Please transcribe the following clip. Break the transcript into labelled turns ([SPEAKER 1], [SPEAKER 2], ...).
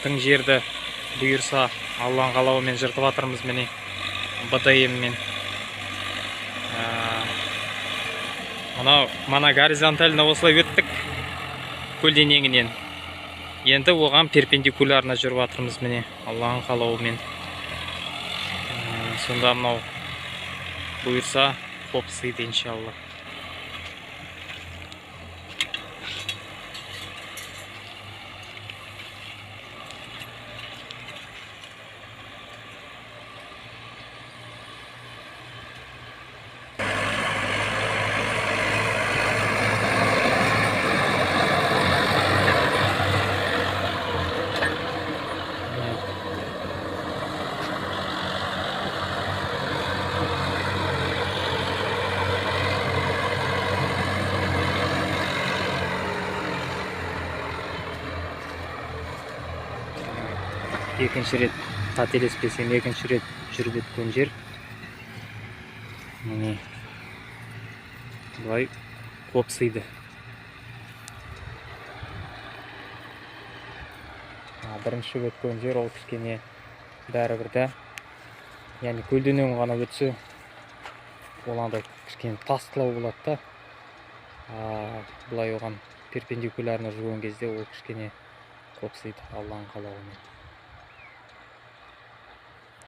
[SPEAKER 1] тың жерді бұйырса Алланың қалауымен жыртып жатырмыз міне БДМ-мен. Мана горизонтально осылай өттік көлденеңінен. Енді оған перпендикулярна жүріп жатырмыз міне Алланың қалауымен. Сонда мынау бұйырса қопсыйды иншалла. Екінші рет қателеспесем, екінші рет жүріп өткен жер. Міне бұлай қопсыйды. Бірінші өткен жер ол кішкене бәрібірді. Яғни көлденең ғана өтсе, ол андай кішкене тастылау болады да. Бұлай оған перпендикулярно жүрген кезде ол кішкене қопсыйды Алланың қалауымен.